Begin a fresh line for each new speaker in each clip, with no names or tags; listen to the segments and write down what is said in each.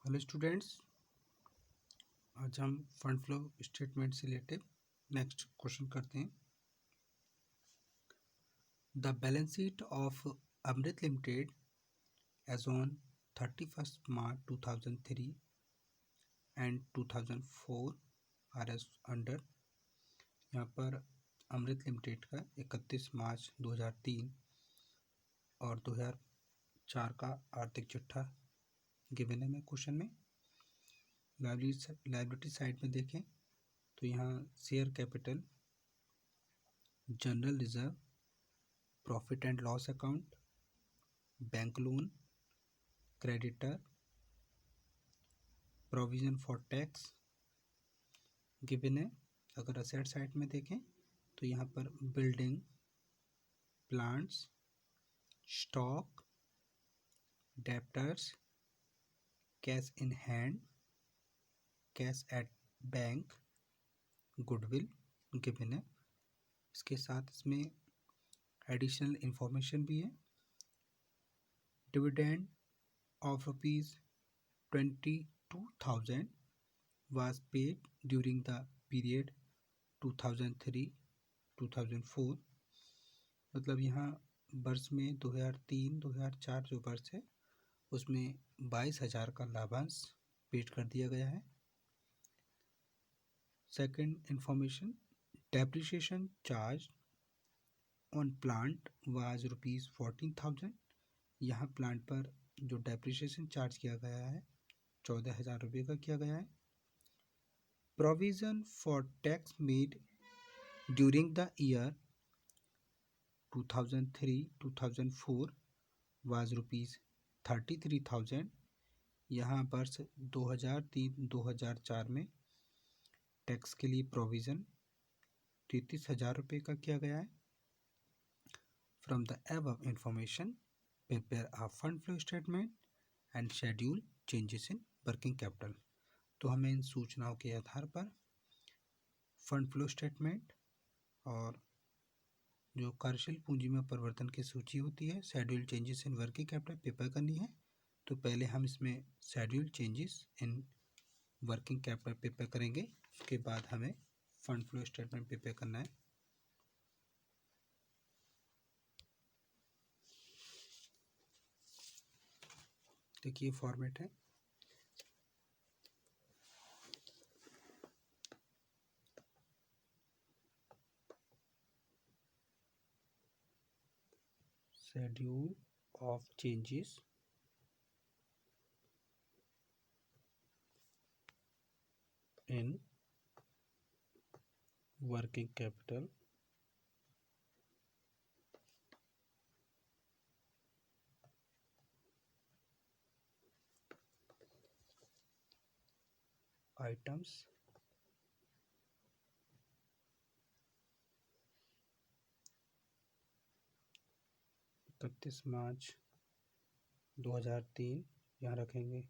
Hello students, आज हम fund flow statement से रिलेटेड नेक्स्ट क्वेश्चन करते हैं। The balance sheet of Amrit limited as on 31 March 2003 and 2004 are as under. यहाँ पर अमृत लिमिटेड का 31 मार्च 2003 और 2004 का आर्थिक चिट्ठा गिवन है में क्वेश्चन में। लायबिलिटी साइड में देखें तो यहाँ share capital, general reserve, profit and loss account, bank loan, creditor, provision for tax given है। अगर असेट साइड में देखें तो यहाँ पर building, plants, stock, debtors, cash in hand, cash at bank, goodwill given है। इसके साथ इसमें एडिशनल इंफॉर्मेशन भी है। Dividend of ₹22,000 was paid during the period 2003-2004। मतलब यहाँ वर्ष में 2003-2004 जो वर्ष है उसमें 22,000 का लाभांश पेड कर दिया गया है। Second information, depreciation charge on plant was ₹14,000। यहाँ प्लांट पर जो डेप्रिसिएशन चार्ज किया गया है 14,000 रुपये का किया गया है। Provision for tax made during the year 2003-2004 was ₹33,000। यहाँ वर्ष 2003-2004 में टैक्स के लिए प्रोविज़न 33,000 रुपये का किया गया है। From the above information prepare a fund flow statement and schedule changes in working capital. तो हमें इन सूचनाओं के आधार पर फंड फ्लो स्टेटमेंट और जो कार्यशील पूंजी में परिवर्तन की सूची होती है, schedule changes in working capital prepare करनी है। तो पहले हम इसमें schedule changes in working capital prepare करेंगे, उसके बाद हमें फंड फ्लो स्टेटमेंट प्रिपेयर करना है। देखिए फॉर्मेट है। Schedule of changes in working capital items 31 March 2003 यहाँ रखेंगे।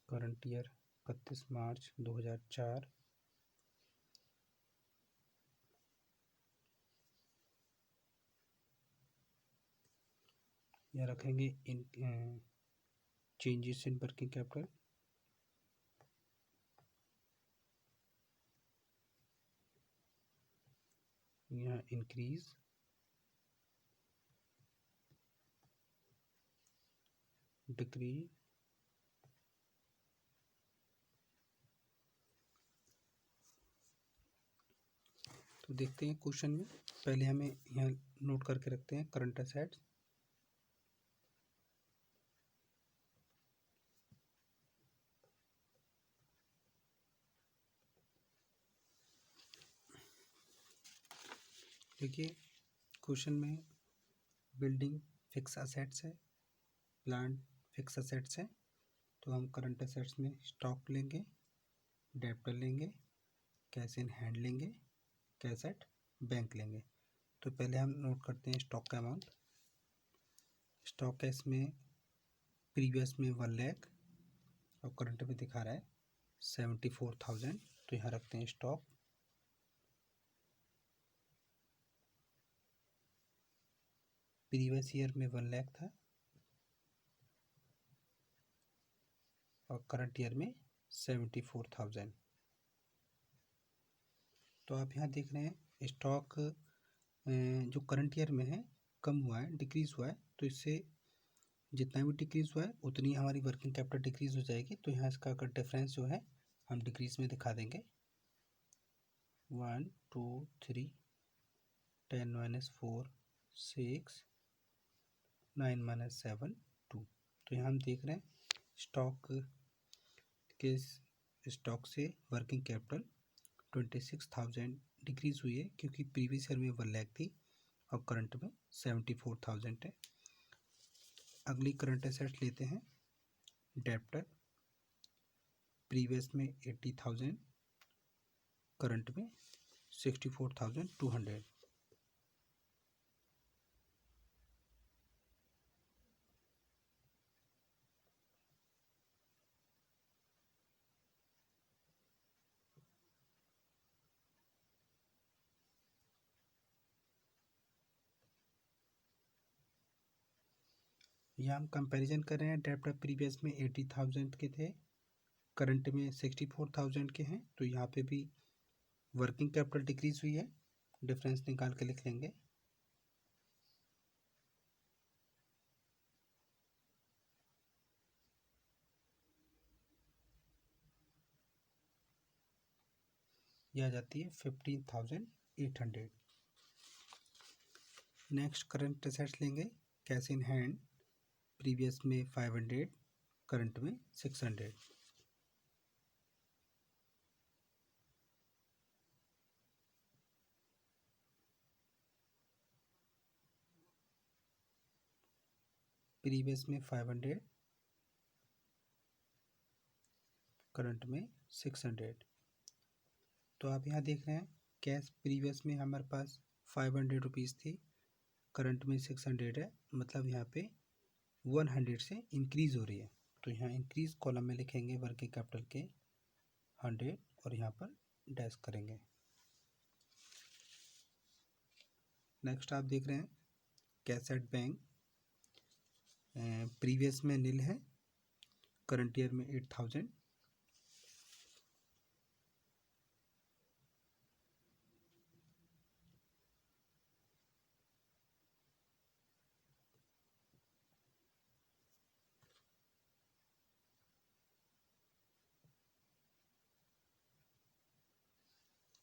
करंट ईयर 31 मार्च 2004। यहाँ रखेंगे इन चेंजेस इन वर्किंग कैपिटल। यहाँ इंक्रीज, डिक्रीज, तो देखते हैं क्वेश्चन में। पहले हमें यहाँ नोट करके रखते हैं करंट असेट्स। देखिए क्वेश्चन में बिल्डिंग फिक्स असेट्स है, प्लांट फिक्स असेट्स है। तो हम करंट असेट्स में स्टॉक लेंगे, डेप्टर लेंगे, कैश इन हैंड लेंगे, कैश एट बैंक लेंगे। तो पहले हम नोट करते हैं स्टॉक का अमाउंट। स्टॉक है इसमें प्रीवियस में 1 लाख और करंट में दिखा रहा है 74,000। तो यहाँ रखते हैं स्टॉक। प्रीवियस ईयर में 1 लाख था, और करंट ईयर में 74,000। तो आप यहाँ देख रहे हैं स्टॉक जो करंट ईयर में है कम हुआ है, डिक्रीज़ हुआ है, तो इससे जितना भी डिक्रीज़ हुआ है उतनी हमारी वर्किंग कैपिटल डिक्रीज़ हो जाएगी। तो यहाँ इसका अगर डिफरेंस जो है हम डिक्रीज़ में दिखा देंगे 1 2 3 10 माइनस 4 6 9 माइनस 7 2। तो यहाँ हम देख रहे हैं स्टॉक से वर्किंग कैपिटल 26,000 डिक्रीज़ हुई है, क्योंकि प्रीवियस ईयर में 1 लाख थी और करंट में 74,000 है। अगली करंट एसेट्स लेते हैं। डेप्टर प्रीवियस में 80,000, करंट में 64,200। यहाँ हम कंपैरिजन कर रहे हैं। डेप्टर प्रीवियस में 80,000 के थे, करंट में 64,000 के हैं, तो यहाँ पे भी वर्किंग कैपिटल डिक्रीज हुई है। डिफरेंस निकाल के लिख लेंगे। यह आ जाती है 15,800। नेक्स्ट करंट एसेट्स लेंगे। कैश इन हैंड प्रीवियस में 500, करंट में 600। प्रीवियस में 500, करंट में 600। तो आप यहाँ देख रहे हैं कैश प्रीवियस में हमारे पास 500 रुपीज़ थी, करंट में 600 है, मतलब यहाँ पे 100 से इंक्रीज़ हो रही है। तो यहाँ इंक्रीज़ कॉलम में लिखेंगे वर्किंग कैपिटल के 100 और यहाँ पर डैश करेंगे। नेक्स्ट आप देख रहे हैं कैश एट बैंक प्रीवियस में नील है, करंट ईयर में 8,000।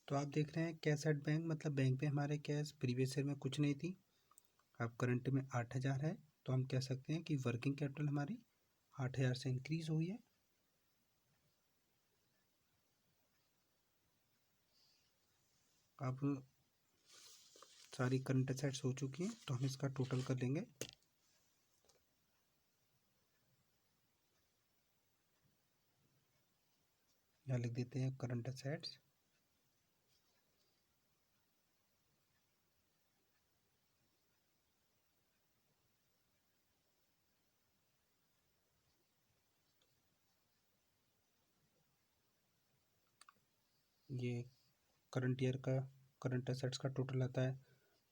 तो आप देख रहे हैं कैश एट बैंक मतलब बैंक में हमारे कैश प्रीवियस ईयर में कुछ नहीं थी, अब करंट में 8,000 है, तो हम कह सकते हैं कि वर्किंग कैपिटल हमारी 8,000 से इंक्रीज हुई है। अब सारी करंट एसेट्स हो चुकी हैं, तो हम इसका टोटल कर लेंगे। यहाँ लिख देते हैं करंट एसेट्स ये करंट ईयर का करंट एसेट्स का टोटल आता है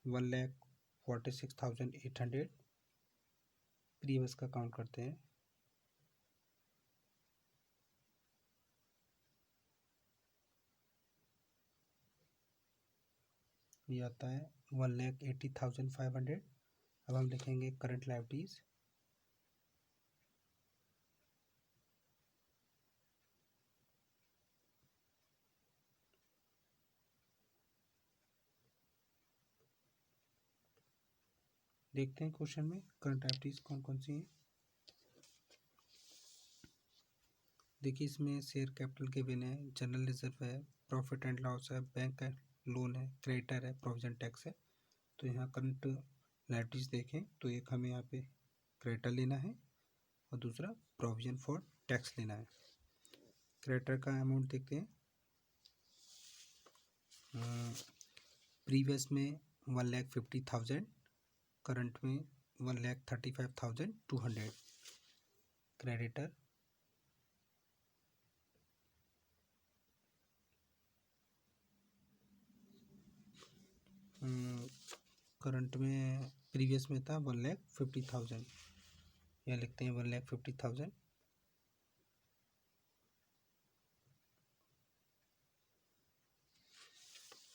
1,46,800। प्रीवियस का काउंट करते हैं। ये आता है 1,80,500। अब हम लिखेंगे करंट लायबिलिटीज। देखते हैं क्वेश्चन में करंट लायबिलिटीज कौन कौन सी हैं। देखिए इसमें शेयर कैपिटल गिवन है, जनरल रिजर्व है, प्रॉफिट एंड लॉस है, बैंक का लोन है, क्रेडिटर है, प्रोविजन टैक्स है। तो यहाँ करंट लायबिलिटीज देखें तो एक हमें यहाँ पे क्रेडिटर लेना है और दूसरा प्रोविजन फॉर टैक्स लेना है। क्रेडिटर का अमाउंट देखते हैं। प्रीवियस में 1,50,000, करंट में 1,35,200। क्रेडिटर करंट में प्रीवियस में था 1,50,000, यहाँ लिखते हैं 1,50,000।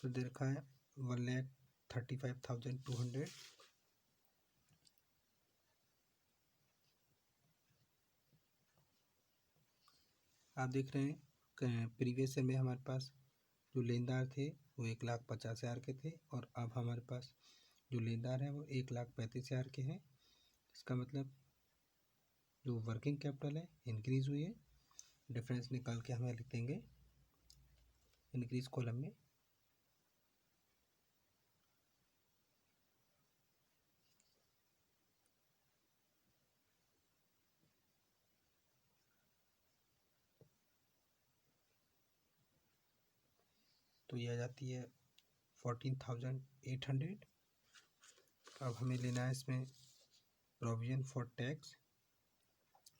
इसमें दे रखा है 1,35,200। आप देख रहे हैं प्रीवियस ईयर में हमारे पास जो लेनदार थे वो 1,50,000 के थे, और अब हमारे पास जो लेनदार हैं वो 1,35,000 के हैं। इसका मतलब जो वर्किंग कैपिटल है इंक्रीज हुई है। डिफरेंस निकाल के हमें लिख देंगे इंक्रीज कॉलम में। तो ये आ जाती है 14,800। अब हमें लेना है इसमें प्रोविजन फॉर टैक्स,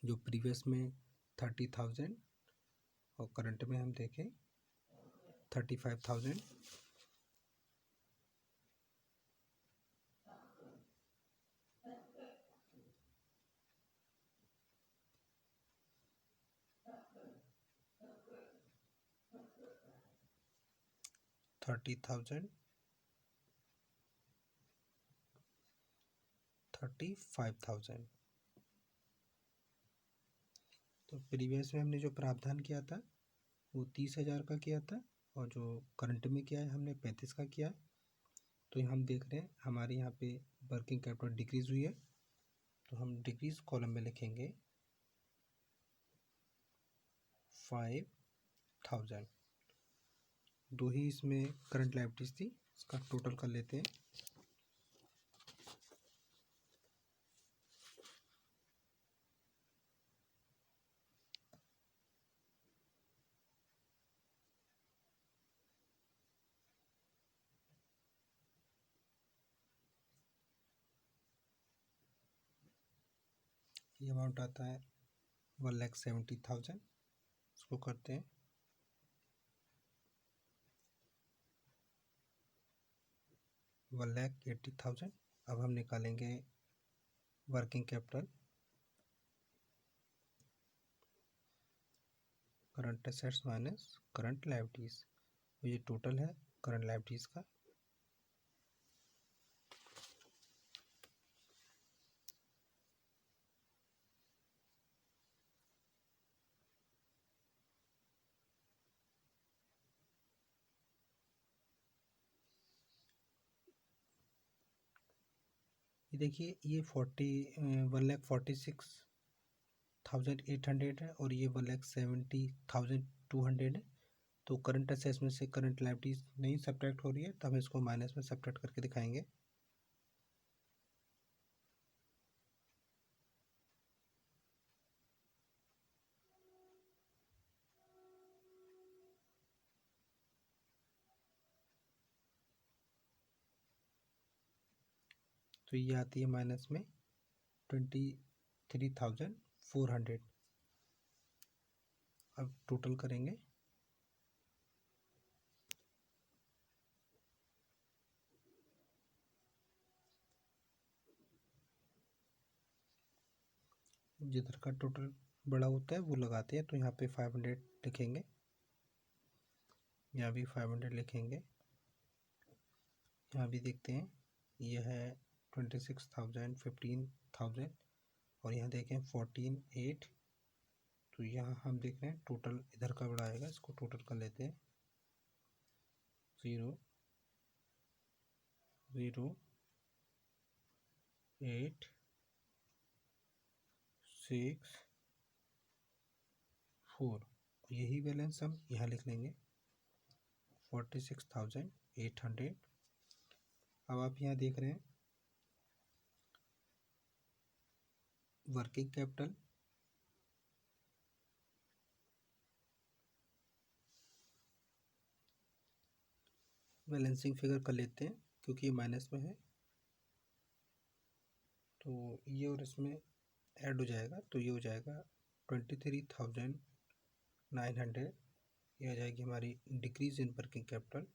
जो प्रीवियस में 30,000 और करंट में हम देखें 35,000। $30,000, $35,000। तो प्रीवियस में हमने जो प्रावधान किया था वो 30,000 का किया था, और जो करंट में किया है हमने 35 का किया है। तो हम देख रहे हैं हमारे यहाँ पे वर्किंग कैपिटल डिक्रीज हुई है, तो हम डिक्रीज कॉलम में लिखेंगे 5,000। दो ही इसमें करंट लायबिलिटीज थी, इसका टोटल कर लेते हैं। ये अमाउंट आता है 1,70,000। इसको करते हैं 1,80,000। अब हम निकालेंगे working capital, current assets minus current liabilities. ये टोटल है करंट लायबिलिटीज का। ये देखिए ये 1,46,800 है, और ये 1,70,200 है। तो करंट असेट्स में से करंट लायबिलिटीज नहीं सब्ट्रैक्ट हो रही है, तो हम इसको माइनस में सब्ट्रैक्ट करके दिखाएंगे। तो ये आती है माइनस में 23,400। अब टोटल करेंगे जिधर का टोटल बड़ा होता है वो लगाते हैं। तो यहाँ पे 500 लिखेंगे, यहाँ भी 500 लिखेंगे। यहाँ भी देखते हैं ये है 26,000, 15,000, और यहाँ देखें 14,800। तो यहाँ हम देख रहे हैं टोटल इधर का बड़ा आएगा, इसको टोटल कर लेते हैं 0, 0, 8, 6, 4। यही बैलेंस हम यहाँ लिख लेंगे 46,800। अब आप यहाँ देख रहे हैं वर्किंग कैपिटल बैलेंसिंग फिगर कर लेते हैं, क्योंकि ये माइनस में है तो ये और इसमें ऐड हो जाएगा। तो ये हो जाएगा 23,900। ये आ जाएगी हमारी डिक्रीज इन वर्किंग कैपिटल।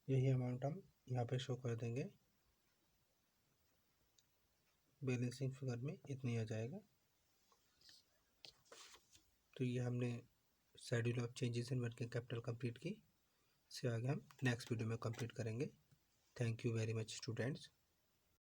यही अमाउंट हम यहाँ पे शो कर देंगे। बैलेंसिंग फिगर में इतनी आ जाएगा। तो ये हमने schedule of changes in working capital complete की। इससे आगे हम नेक्स्ट वीडियो में कंप्लीट करेंगे। Thank you very much students.